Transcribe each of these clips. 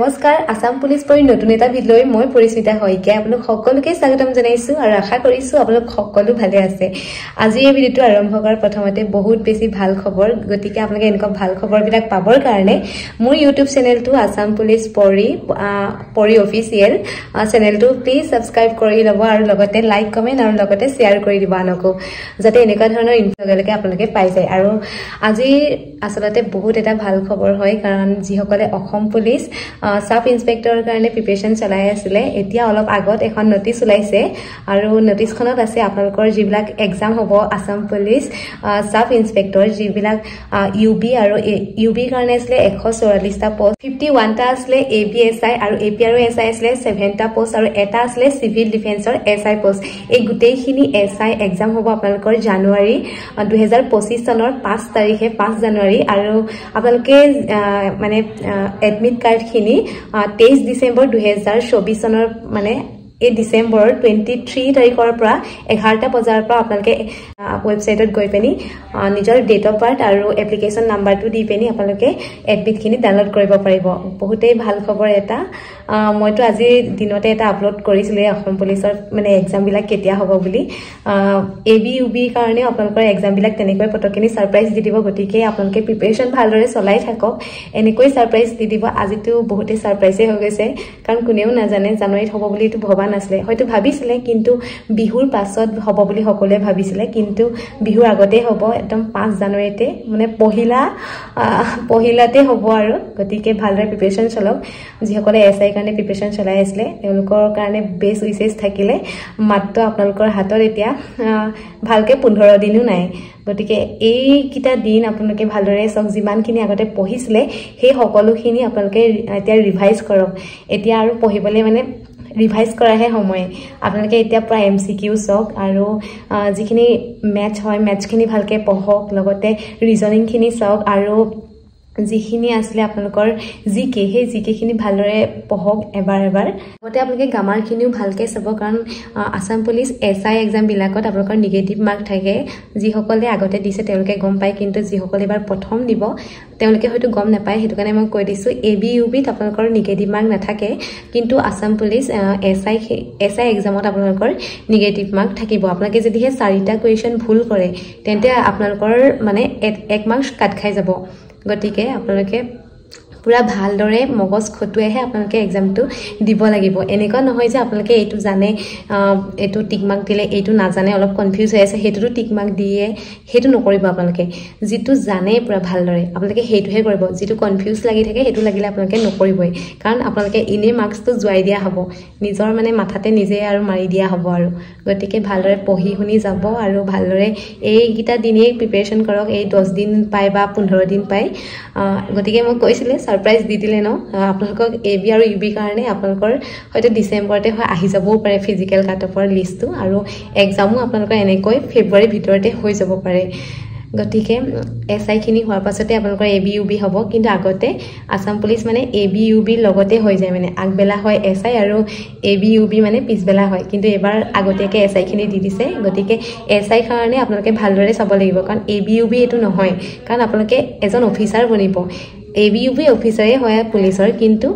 নমস্কাৰ আসাম পুলিচ পৰি নতুন এটা ভিডিঅ'লৈ মই পৰিস্মিতা হয়কে আপোনাক সকলোকে স্বাগতম জনাইছো আৰু আশা কৰিছো আপোনাক সকলো ভালে আছে আজি এই ভিডিঅ'টো আৰম্ভ কৰাৰ প্ৰথমতে বহুত বেছি ভাল খবৰ গতিকে আপোনাক এনেকুৱা ভাল খবৰবিলাক পাবৰ কাৰণে মোৰ YouTube চেনেলটো আসাম পুলিচ পৰি অফিচিয়েল চেনেলটো প্লিজ সাবস্ক্ৰাইব কৰি লব আৰু লগতে লাইক কমেন্ট আৰু লগতে শেয়াৰ কৰি দিব আনকো যাতে এনেকুৱা ধৰণৰ ইনফৰমেশ্যন আপোনালোকে পাই যায় আৰু আজি আসলতে বহুত এটা ভাল খবৰ হয় কাৰণ যিসকলে অসম পুলিচ সাব ইন্সপেক্টৰৰ কাৰণে প্ৰিপাৰেচন চলাই আছিল এতিয়া অলপ আগত এখন নোটিছ ওলাইছে আৰু নোটিছখনত আছে আপোনালোকৰ যিবিলাক এক্সাম হ'ব আসাম পুলিচ সাব ইন্সপেক্টৰ যিবিলাক ইউবি আৰু ইউবি কাৰণে আছিল 144 টা পোষ্ট 51 টা আছিল এবিএসআই আৰু এপি আৰু এসআই আছিল 7 টা পোষ্ট আৰু এটা আছিল সিভিল ডিফেন্সৰ এসআই পোষ্ট এই গোটেইখিনি এসআই এক্সাম হ'ব আপোনালোকৰ জানুৱাৰী 2025 চনৰ 5 তাৰিখে 5 জানুৱাৰী আৰু আপোনালোকে মানে এডমিট কাৰ্ডখিনি 23 ডিসেম্বৰ 2024 চনৰ মানে এই ডিসেম্বৰ 23 তাৰিখৰ পৰা 11টা বজাৰ পৰা আপোনালোকে ওয়েবসাইটত গৈ পেনি নিজৰ ডেট অফ বাৰ্থ আৰু এপ্লিকেশন নাম্বাৰটো দি পেনি আপোনালোকে এডমিটখিনি ডাউনলোড কৰিব পাৰিব বহুতেই ভাল খবৰ এটা মইতো আজি দিনতে এটা আপলোড কৰিছিল অসম পুলিচৰ মানে এক্সাম বিলাক কেতিয়া হ'ব বুলি এবি ইউবি কাৰণে আপোনালোকৰ এক্সাম বিলাক তেনেকৈ পটকখিনি সাৰপ্ৰাইজ দি দিব গতিকে আপোনালোকে প্ৰিপাৰেচন ভালদৰে চলাই থাকক এনেকৈ সাৰপ্ৰাইজ দি দিব আজিতো বহুতে সাৰপ্ৰাইজে হৈ গৈছে কাৰণ কোনেও নাজানে জানুৱাৰীত হ'ব বুলি তো ভবা নাছিলে হয়তো ভাবিছিলে কিন্তু বিহুৰ পাছত হ'ব বুলি সকলোৱে ভাবিছিলে কিন্তু বিহুৰ আগতে হ'ব একদম 5 জানুৱাৰীতে মানে পহিলাতে হ'ব আৰু গতিকে ভালদৰে প্ৰিপাৰেচন চলাওক যিসকলে এসআই কাৰণে প্ৰিপাৰেচন চলাই আছিল তেওঁলোকৰ কাৰণে বেষ্ট উইচেছ থাকিলে মাত্ৰ আপোনালোকৰ হাতত এতিয়া ভালকে 15 দিনো নাই গতিকে এই কিটা দিন আপোনালোকে ভালদৰে সব যিমানখিনি আগতে পঢ়িছিলে সেই সকলোখিনি আপোনালোকে এতিয়া ৰিভাইজ কৰক এতিয়া আৰু পঢ়িবলৈ মানে ৰিভাইজ কৰাহে সময় আপোনালোকে এতিয়া প্ৰায় এমসিকিউ চক আৰু যিখিনি ম্যাথ হয় ম্যাথখিনি ভালকে পঢ়ক লগতে ৰিজনিং খিনি চক আৰু যিখিনি আসলে আপোনালোকৰ জিকে হে জিকে খিনি ভালদৰে পঢ়ক এবাৰ লগতে আপোনালোকে গ্ৰামাৰ খিনিও ভালকে চাব কাৰণ আসাম পুলিচ এসআই এক্সাম বিলাকত আপোনালোকৰ নিগেটিভ মাৰ্ক থাকে যিসকলে আগতে দিছে তেওঁলোকে গম পায় কিন্তু যিসকলে এবাৰ প্ৰথম দিব তেওঁলোকে হয়তো গম নাপায় হেতু কাৰণে মই কৈ দিছো এবি ইউবি আপোনালোকৰ নিগেটিভ মাৰ্ক নাথাকে কিন্তু আসাম পুলিচ এসআই এক্সামত আপোনালোকৰ নিগেটিভ মাৰ্ক থাকিব আপোনালোকে যদি হে 4টা কোৱেশ্চন ভুল কৰে তেন্তে আপোনালোকৰ মানে 1 মাৰ্ক কাট খাই যাব গতিকে আপোনালোকে পুৰা ভালদৰে মগজ খটুৱেহে আপোনালোকে এক্সামটো দিব লাগিব এনেকুৱা নহয় যে আপোনালোকে এইটো জানে এইটো টিক মাৰ্ক দিলে এইটো নাজানে অলপ কনফিউজ হৈ আছে হেতুটো টিক মাৰ্ক দিয়ে হেতু নকৰিব আপোনালোকে যেটো জানে পুৰা ভালদৰে আপোনালোকে হেতুহে কৰিব যেটো কনফিউজ লাগি থাকে হেতু লাগিলে আপোনালোকে নকৰিবই কাৰণ আপোনালোকে ইনে মাৰ্কসটো জুৱাই দিয়া হ'ব নিজৰ মানে মাথাতে নিজে আৰু মাৰি দিয়া হ'ব আৰু গতিকে ভালদৰে পঢ়ি শুনি যাব আৰু ভালদৰে এই কিটা দিনেই প্ৰিপাৰেচন কৰক এই 10 দিন পাই বা 15 দিন পাই গতিকে মই কৈছিলে সাৰপ্ৰাইজ দি দিলে ন আপোনালোকক এবি আৰু ইউবি কাৰণে আপোনালোকৰ হয়তো ডিসেম্বৰতে হয় আহি যাবও পাৰে ফিজিক্যাল কাট অফৰ লিষ্টটো আৰু এক্সামও আপোনালোকৰ এনেকৈ ফেব্ৰুৱাৰী ভিতৰতে হৈ যাব পাৰে গতিকে এসআই খিনি হোৱাৰ পাছতে আপোনালোকৰ এবি ইউবি হ'ব কিন্তু আগতে আসাম পুলিচ মানে এবি ইউবি লগতে হৈ যায় মানে আগবেলা হয় এসআই আৰু এবি ইউবি মানে পিছবেলা হয় কিন্তু এবাৰ আগতেকে এসআই খিনি দি দিছে গতিকে এসআই কাৰণে আপোনালোকে ভালদৰে চাব লাগিব কাৰণ এবি ইউবি এটো নহয় কাৰণ আপোনালোকে এজন অফিচাৰ বনিব এবি ইউবি অফিচাৰে হয় পুলিচৰ কিন্তু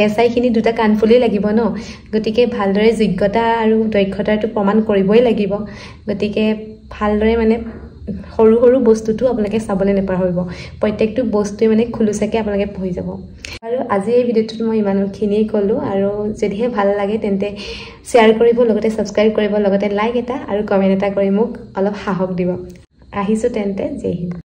এসআই খিনি দুটা কানফুলি লাগিব ন গতিকে ভালদৰে যোগ্যতা আৰু দক্ষতাটো প্ৰমাণ কৰিবই লাগিব গতিকে ভালদৰে মানে সৰু সৰু বস্তুটো আপোনালোকে চাবলৈ নেপাহৰিব প্ৰত্যেকটো বস্তুৱে মানে খুলুচাকে আপোনালোকে পঢ়ি যাব আৰু আজি এই ভিডিঅ'টোত মই ইমানখিনি ক'লো আৰু যদিহে ভাল লাগে তেন্তে শেয়াৰ কৰিব লগতে সাবস্ক্ৰাইব কৰিব লগতে লাইক এটা আৰু কমেন্ট এটা কৰি মোক অলপ সাহস দিব আহিছো তেন্তে জয় হিন্দ